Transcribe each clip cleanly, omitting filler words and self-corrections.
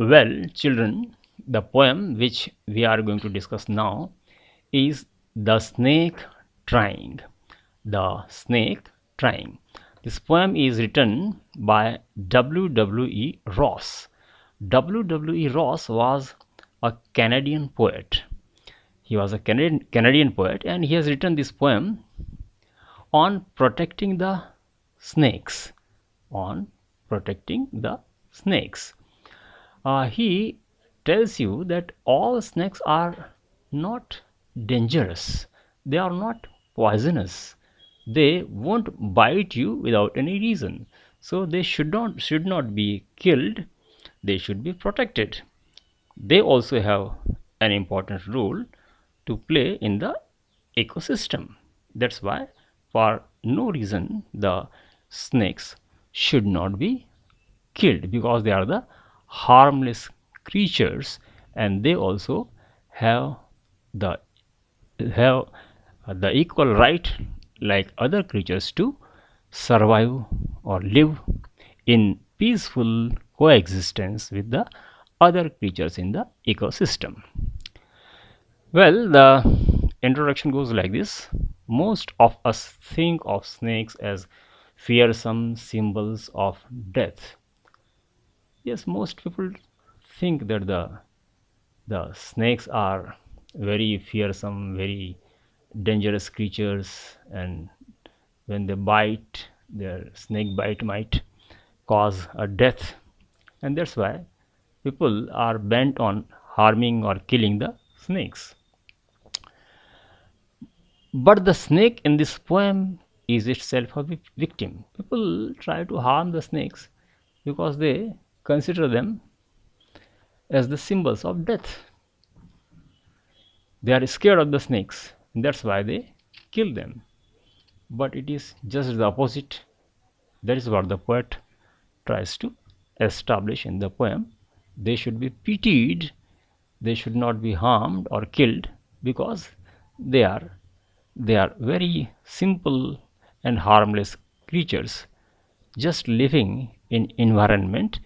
Well, children, the poem which we are going to discuss now is The Snake Trying. The Snake Trying. This poem is written by W. Ross. W. Ross was a Canadian poet. He was a Canadian poet, and he has written this poem on protecting the snakes. On protecting the snakes. He tells you that all snakes are not dangerous, they are not poisonous, they won't bite you without any reason, so they should not be killed, they should be protected. They also have an important role to play in the ecosystem. That's why, for no reason, the snakes should not be killed, because they are the harmless creatures, and they also have the have the equal right like other creatures to survive or live in peaceful coexistence with the other creatures in the ecosystem. Well, the introduction goes like this. Most of us think of snakes as fearsome symbols of death. Yes, most people think that the snakes are very fearsome, very dangerous creatures, and when they bite, their snake bite might cause a death, and that's why people are bent on harming or killing the snakes. But the snake in this poem is itself a victim. People try to harm the snakes because they consider them as the symbols of death. They are scared of the snakes, and that's why they kill them. But it is just the opposite. That is what the poet tries to establish in the poem. They should be pitied, they should not be harmed or killed, because they are they are very simple and harmless creatures, just living in environment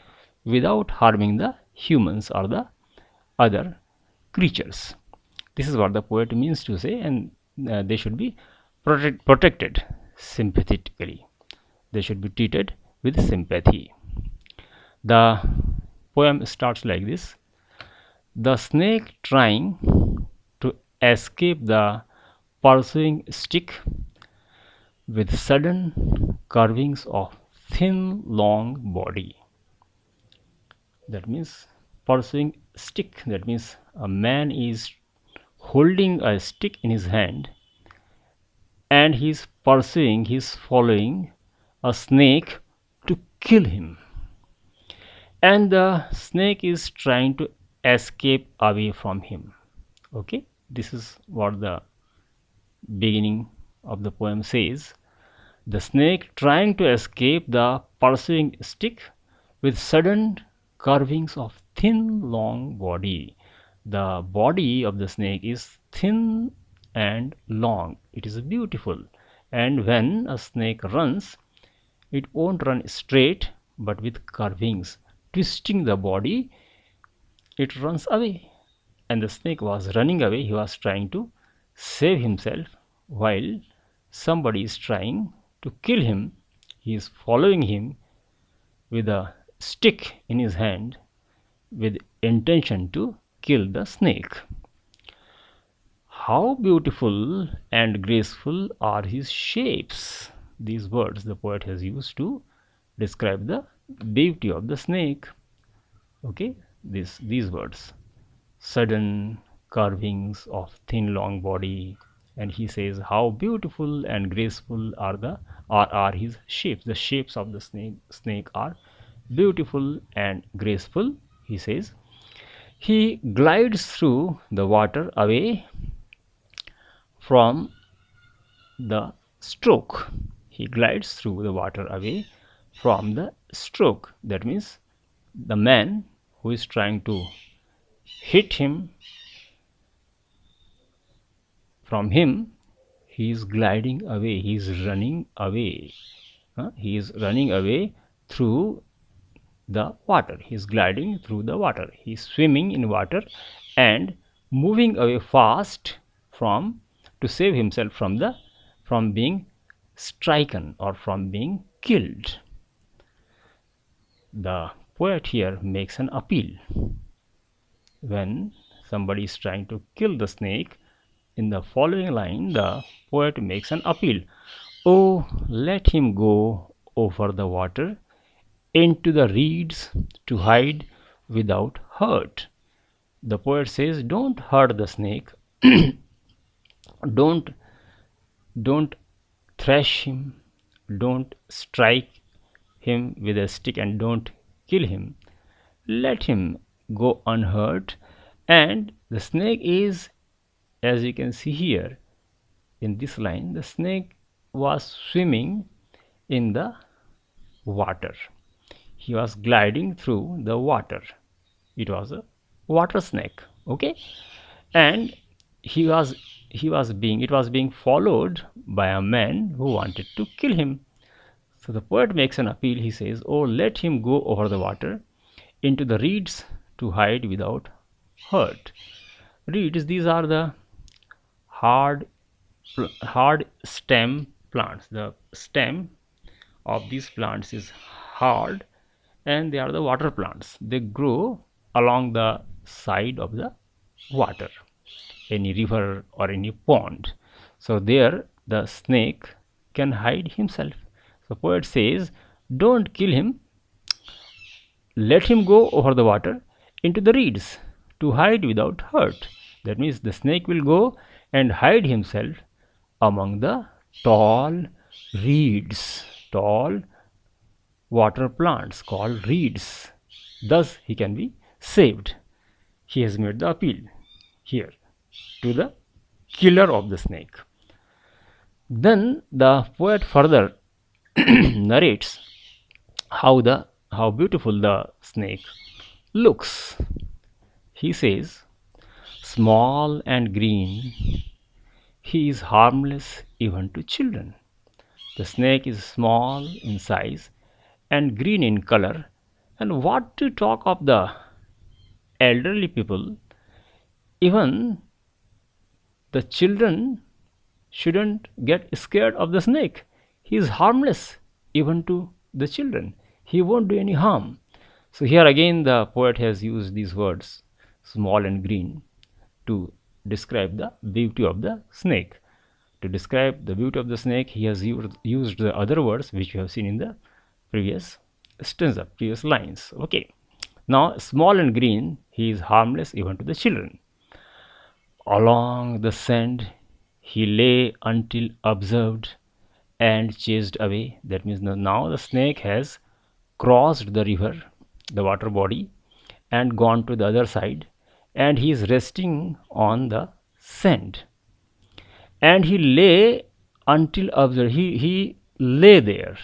without harming the humans or the other creatures. This is what the poet means to say, and they should be protected sympathetically. They should be treated with sympathy. The poem starts like this. The snake trying to escape the pursuing stick with sudden curvings of thin long body. That means pursuing stick. That means a man is holding a stick in his hand, and he's following a snake to kill him, and the snake is trying to escape away from him. Okay, this is what the beginning of the poem says. The snake trying to escape the pursuing stick with sudden curvings of thin long body. The body of the snake is thin and long. It is beautiful, and when a snake runs, it won't run straight but with curvings, twisting the body. It runs away, and the snake was running away. He was trying to save himself while somebody is trying to kill him. He is following him with a stick in his hand with intention to kill the snake. How beautiful and graceful are his shapes. These words the poet has used to describe the beauty of the snake. Okay, these words: sudden carvings of thin long body, and he says how beautiful and graceful are his shapes. The shapes of the snake are beautiful and graceful, he says. He glides through the water away from the stroke. He glides through the water away from the stroke. That means the man who is trying to hit him, from him, he is gliding away, he is running away. He is running away through the water. He is gliding through the water. He is swimming in water and moving away fast from to save himself from being stricken or from being killed. The poet here makes an appeal. When somebody is trying to kill the snake, in the following line, the poet makes an appeal. Oh, let him go over the water into the reeds to hide without hurt. The poet says, don't hurt the snake, don't don't thrash him, don't strike him with a stick, and don't kill him. Let him go unhurt. And the snake is, as you can see here in this line, the snake was swimming in the water. He was gliding through the water. It was a water snake. Okay, and it was being followed by a man who wanted to kill him. So the poet makes an appeal. He says, oh, let him go over the water into the reeds to hide without hurt. Reeds, these are the hard stem plants. The stem of these plants is hard, and they are the water plants. They grow along the side of the water, any river or any pond. So there the snake can hide himself. So poet says, don't kill him, let him go over the water into the reeds to hide without hurt. That means the snake will go and hide himself among the tall reeds, tall water plants called reeds. Thus he can be saved. He has made the appeal here to the killer of the snake. Then the poet further narrates how beautiful the snake looks. He says, small and green, he is harmless even to children. The snake is small in size and green in color, and what to talk of the elderly people, even the children shouldn't get scared of the snake. He is harmless even to the children. He won't do any harm. So here again the poet has used these words, small and green, to describe the beauty of the snake. To describe the beauty of the snake, he has used the other words which we have seen in the previous stanza, previous lines. Okay. Now, small and green, he is harmless even to the children. Along the sand he lay until observed and chased away. That means now the snake has crossed the river, the water body, and gone to the other side, and he is resting on the sand. And he lay until observed. He lay there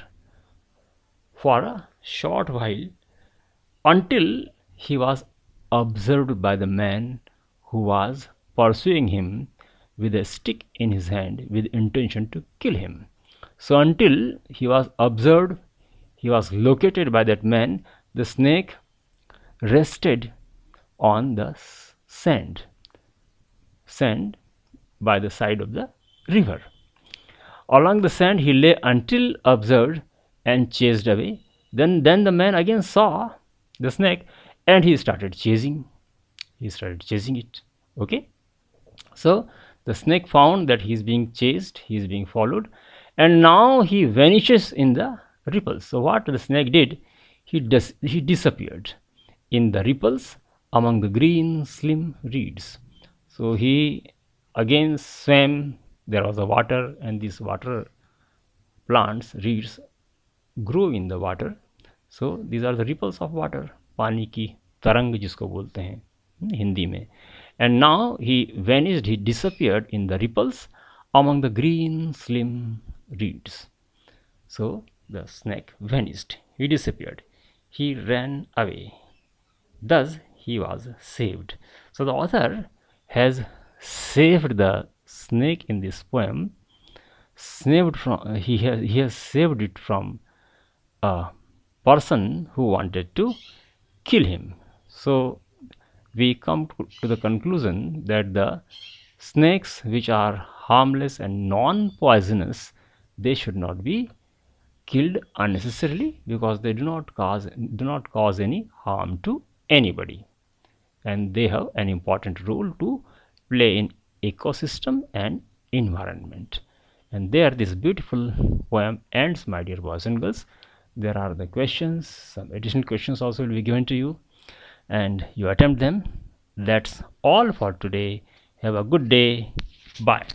for a short while until he was observed by the man who was pursuing him with a stick in his hand with intention to kill him. So until he was observed, he was located by that man, the snake rested on the sand by the side of the river. Along the sand he lay until observed and chased away. Then the man again saw the snake and he started chasing it. Okay, so the snake found that he is being chased, he is being followed, and now he vanishes in the ripples. So what the snake did, he disappeared in the ripples among the green slim reeds. So he again swam. There was a water, and these water plants, reeds, grow in the water. So these are the ripples of water, पानी की तरंग जिसको बोलते हैं हिंदी में. And now he vanished, he disappeared in the ripples among the green slim reeds. So the snake vanished, he disappeared, he ran away. Thus he was saved. So the author has saved the snake in this poem. He has saved it from a person who wanted to kill him. So we come to the conclusion that the snakes which are harmless and non-poisonous, they should not be killed unnecessarily, because they do not cause any harm to anybody, and they have an important role to play in ecosystem and environment. And there this beautiful poem ends, my dear boys and girls. There are the questions, some additional questions also will be given to you, and you attempt them. That's all for today. Have a good day. Bye.